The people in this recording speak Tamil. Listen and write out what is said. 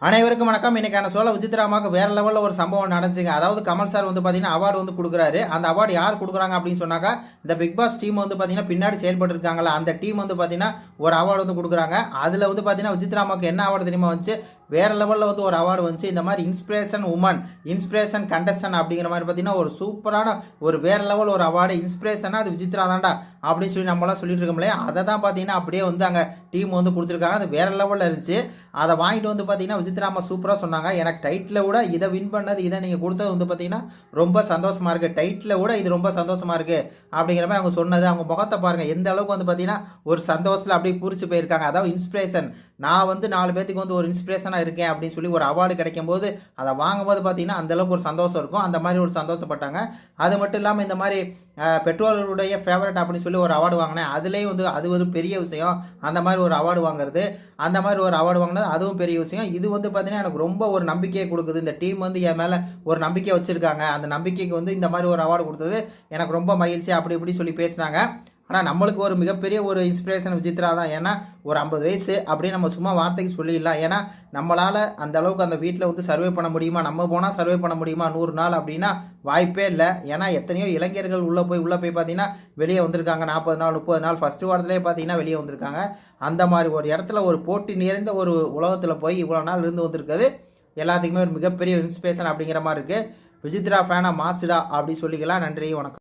அனைவருக்கும் வணக்கம். இன்னைக்கான சோழ விசித்ராமாவுக்கு வேற லெவலில் ஒரு சம்பவம் நடந்துச்சுங்க. அதாவது கமல் சார் வந்து பார்த்தீங்கன்னா அவார்டு வந்து கொடுக்குறாரு. அந்த அவார்டு யார் கொடுக்குறாங்க அப்படின்னு சொன்னாக்கா, இந்த பிக் பாஸ் டீம் வந்து பார்த்தீங்கன்னா பின்னாடி செயல்பட்டு இருக்காங்களா அந்த டீம் வந்து பார்த்தீங்கன்னா ஒரு அவார்டு வந்து கொடுக்குறாங்க. அதில் வந்து பார்த்தீங்கன்னா விசித்ராமாவுக்கு என்ன அவார்டு தெரியுமா வந்துச்சு, வேற லெவலில் வந்து ஒரு அவார்டு வந்துச்சு. இந்த மாதிரி இன்ஸ்பிரேஷன் உமன், இன்ஸ்பிரேஷன் கண்டஸ்டன் அப்படிங்கிற மாதிரி பார்த்தீங்கன்னா ஒரு சூப்பரான ஒரு வேற லெவல் ஒரு அவார்டு. இன்ஸ்பிரேஷனா அது விசித்ரா தான்டா அப்படின்னு சொல்லி நம்மளாம் சொல்லிட்டு இருக்கோம்லையே, அதை தான் பார்த்தீங்கன்னா அப்படியே வந்து அங்கே டீம் வந்து கொடுத்துருக்காங்க. அது வேற லெவலில் இருந்துச்சு. அதை வாங்கிட்டு வந்து பார்த்தீங்கன்னா விசித்ராமா சூப்பராக சொன்னாங்க. எனக்கு டைட்டில் விட இதை வின் பண்ணது, இதை நீங்கள் கொடுத்தது வந்து பார்த்தீங்கன்னா ரொம்ப சந்தோஷமா இருக்கு. டைட்டில் விட இது ரொம்ப சந்தோஷமா இருக்கு அப்படிங்கிற மாதிரி அவங்க சொன்னது, அவங்க முகத்தை பாருங்க எந்த அளவுக்கு வந்து பார்த்தீங்கன்னா ஒரு சந்தோஷத்தில் அப்படியே பூரிச்சு போயிருக்காங்க. அதாவது இன்ஸ்பிரேஷன், நான் வந்து 4 பேத்துக்கு வந்து ஒரு இன்ஸ்பிரேஷனாக இருக்கேன் அப்படின்னு சொல்லி ஒரு அவார்டு கிடைக்கும் போது அதை வாங்கும்போது பார்த்தீங்கன்னா அந்தளவுக்கு ஒரு சந்தோஷம் இருக்கும். அந்த மாதிரி ஒரு சந்தோஷப்பட்டாங்க. அது மட்டும் இல்லாமல் இந்த மாதிரி பெற்றோர்களுடைய ஃபேவரட் அப்படின்னு சொல்லி ஒரு அவார்டு வாங்கினேன். அதுலேயும் வந்து அது ஒரு பெரிய விஷயம். அந்த மாதிரி ஒரு அவார்டு வாங்குறது, அந்த மாதிரி ஒரு அவார்டு வாங்கினது அதுவும் பெரிய விஷயம். இது வந்து பார்த்தீங்கன்னா எனக்கு ரொம்ப ஒரு நம்பிக்கையை கொடுக்குது. இந்த டீம் வந்து என் மேலே ஒரு நம்பிக்கை வச்சுருக்காங்க. அந்த நம்பிக்கைக்கு வந்து இந்த மாதிரி ஒரு அவார்டு கொடுத்தது எனக்கு ரொம்ப மகிழ்ச்சி அப்படி இப்படி சொல்லி பேசினாங்க. ஆனால் நம்மளுக்கு ஒரு மிகப்பெரிய ஒரு இன்ஸ்பிரேஷன் விசித்ரா தான். ஏன்னா ஒரு 50 வயசு அப்படின்னு நம்ம சும்மா வார்த்தைக்கு சொல்லிடலாம். ஏன்னா நம்மளால் அந்த அளவுக்கு அந்த வீட்டில் வந்து சர்வே பண்ண முடியுமா, நம்ம போனால் சர்வே பண்ண முடியுமா 100 நாள் அப்படின்னா வாய்ப்பே இல்லை. ஏன்னா எத்தனையோ இளைஞர்கள் உள்ளே போய் பார்த்தீங்கன்னா வெளியே வந்திருக்காங்க. 40 நாள் 30 நாள் ஃபஸ்ட்டு வாரத்திலே பார்த்தீங்கன்னா வெளியே வந்திருக்காங்க. அந்த மாதிரி ஒரு இடத்துல ஒரு போட்டி நிறைந்த ஒரு உலகத்தில் போய் இவ்வளோ நாள் இருந்து வந்திருக்குது எல்லாத்துக்குமே ஒரு மிகப்பெரிய இன்ஸ்பிரேஷன் அப்படிங்கிற மாதிரி இருக்குது. விசித்ரா ஃபேனா மாசுடா அப்படி சொல்லிக்கலாம். நன்றி, வணக்கம்.